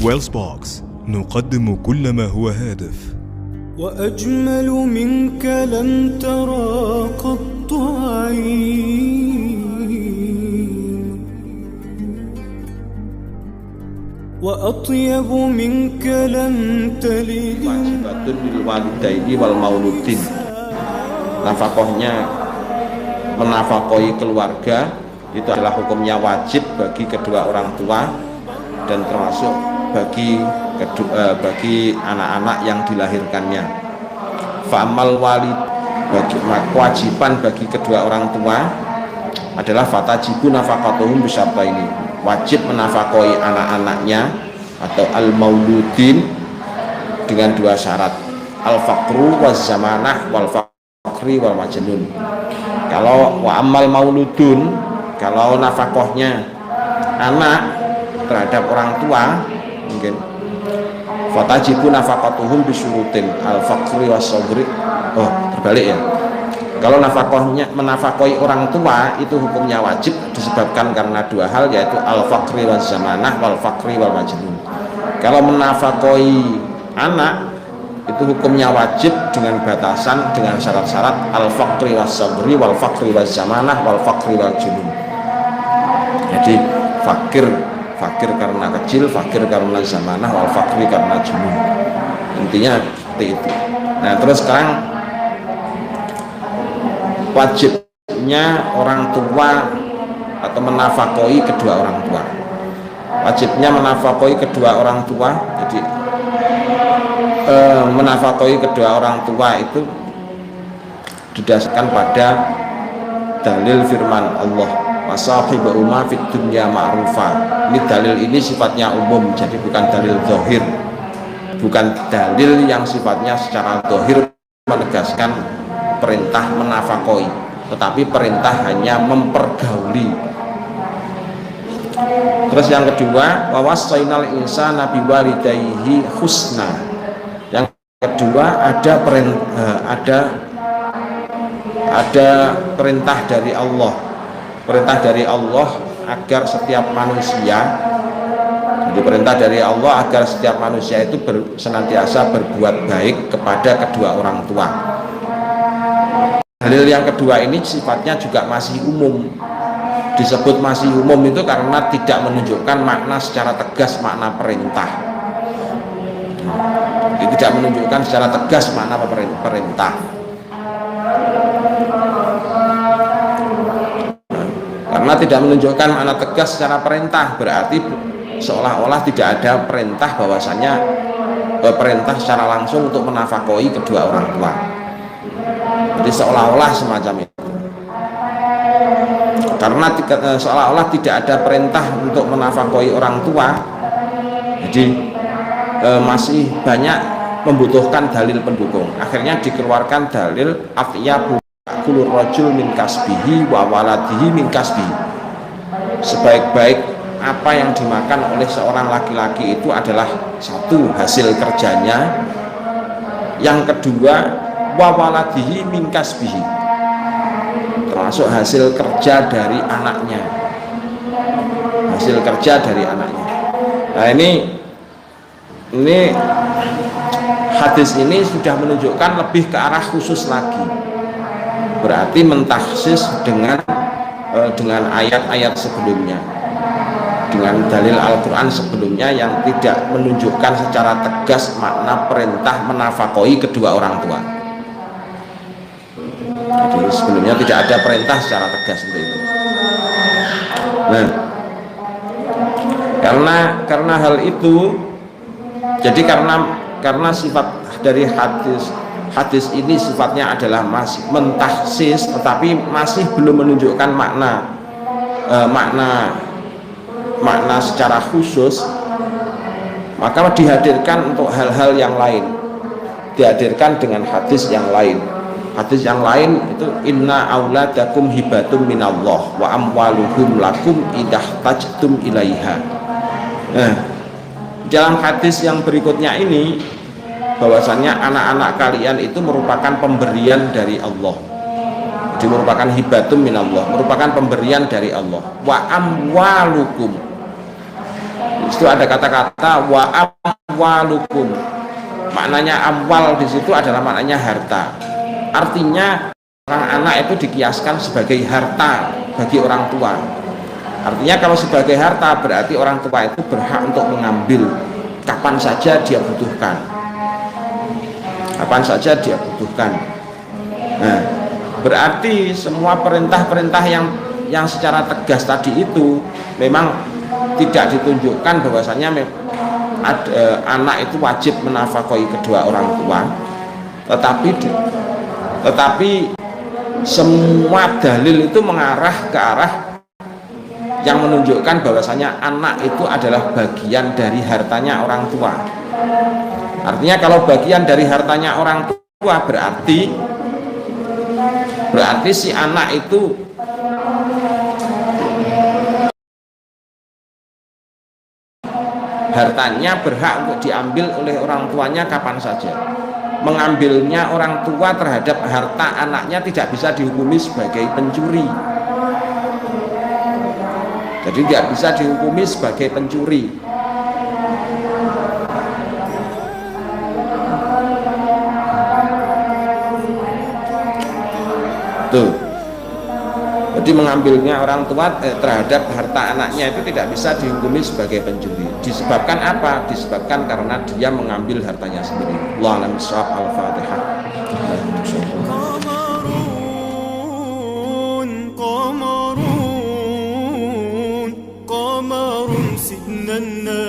ويلسبوكس نقدم كل ما هو هادف. وأجمل منك لم ترى قط عين، وأطيب منك لم تلد. Wajibatun lil walidaini wal mauludin. Nafkahnya menafkahi keluarga itu adalah hukumnya wajib bagi kedua orang tua dan termasuk bagi anak-anak yang dilahirkannya. Fa'amal walid, kewajiban bagi kedua orang tua adalah fatajibu nafaqatuhum bisyartaini, wajib menafkahi anak-anaknya atau al-mauludin dengan dua syarat, al-faqru waz zamanah wal faqri wal majnun. Kalau wa amal mauludun, kalau nafkahnya anak terhadap orang tua, mungkin fatajibu nafaqatuhum bisyurutin al-faqri was-sabri. Oh, terbalik ya. Kalau nafkahnya menafkahi orang tua itu hukumnya wajib disebabkan karena dua hal, yaitu al-faqri waz zamanah wal faqri wal majnun. Kalau menafkahi anak itu hukumnya wajib dengan batasan, dengan syarat-syarat al-faqri was-sabri wal faqri waz zamanah wal faqri wal junun. Jadi fakir karena kecil, fakir karena zamanah, wal faqri karena junun. Intinya seperti itu. Nah, terus sekarang wajibnya orang tua atau menafkahi kedua orang tua. Wajibnya menafkahi kedua orang tua. Jadi menafkahi kedua orang tua itu didasarkan pada dalil firman Allah, wasahibahuma fid dunya ma'rufa. Ini dalil ini sifatnya umum, jadi bukan dalil zahir, bukan dalil yang sifatnya secara zahir menegaskan perintah menafkahi, tetapi perintah hanya mempergauli. Terus yang kedua, wawasainal insana biwalidayhi husna. Yang kedua ada perintah dari Allah. Perintah dari Allah agar setiap manusia, jadi perintah dari Allah agar setiap manusia itu senantiasa berbuat baik kepada kedua orang tua. Dalil yang kedua ini sifatnya juga masih umum. Disebut masih umum itu karena tidak menunjukkan makna secara tegas makna perintah. Tidak menunjukkan secara tegas makna perintah. Karena tidak menunjukkan makna tegas secara perintah, berarti seolah-olah tidak ada perintah bahwasanya perintah secara langsung untuk menafkahi kedua orang tua. Jadi seolah-olah semacam itu. Karena seolah-olah tidak ada perintah untuk menafkahi orang tua, jadi masih banyak membutuhkan dalil pendukung. Akhirnya dikeluarkan dalil atyabu kulur rajul min kasbihi wa waladihi min kasbihi. Sebaik-baik apa yang dimakan oleh seorang laki-laki itu adalah satu, hasil kerjanya, yang kedua wa waladihi min kasbihi, termasuk hasil kerja dari anaknya, hasil kerja dari anaknya. Nah, ini hadis ini sudah menunjukkan lebih ke arah khusus lagi, berarti mentaksis dengan ayat-ayat sebelumnya, dengan dalil Al-Quran sebelumnya yang tidak menunjukkan secara tegas makna perintah menafkahi kedua orang tua. Jadi sebelumnya tidak ada perintah secara tegas untuk itu. Nah, karena hal itu, jadi karena sifat dari hadis ini sifatnya adalah masih mentaksis, tetapi masih belum menunjukkan makna secara khusus, maka dihadirkan untuk hal-hal yang lain, dihadirkan dengan hadis yang lain. Hadis yang lain itu inna auladakum hibatum minallah wa amwaluhum lakum idah tajtum ilaiha. Nah, dalam hadis yang berikutnya ini bahwasanya anak-anak kalian itu merupakan pemberian dari Allah. Jadi merupakan hibatum minallah, merupakan pemberian dari Allah. Wa amwalukum, Itu ada kata-kata wa amwalukum. Maknanya amwal di situ adalah maknanya harta. Artinya orang anak itu dikiaskan sebagai harta bagi orang tua. Artinya kalau sebagai harta berarti orang tua itu berhak untuk mengambil kapan saja dia butuhkan. Kapan saja dia butuhkan. Nah, berarti semua perintah-perintah yang secara tegas tadi itu memang tidak ditunjukkan bahwasanya anak itu wajib menafkahi kedua orang tua, tetapi semua dalil itu mengarah ke arah yang menunjukkan bahwasanya anak itu adalah bagian dari hartanya orang tua. Artinya kalau bagian dari hartanya orang tua berarti si anak itu hartanya berhak untuk diambil oleh orang tuanya kapan saja. Mengambilnya orang tua terhadap harta anaknya tidak bisa dihukumi sebagai pencuri. Jadi tidak bisa dihukumi sebagai pencuri. Tuh. Jadi mengambilnya orang tua terhadap harta anaknya itu tidak bisa dihukumi sebagai pencuri. Disebabkan apa? Disebabkan karena dia mengambil hartanya sendiri. Allahu a'lam bishawab. Al-Fatihah. قمر سيدنا النبي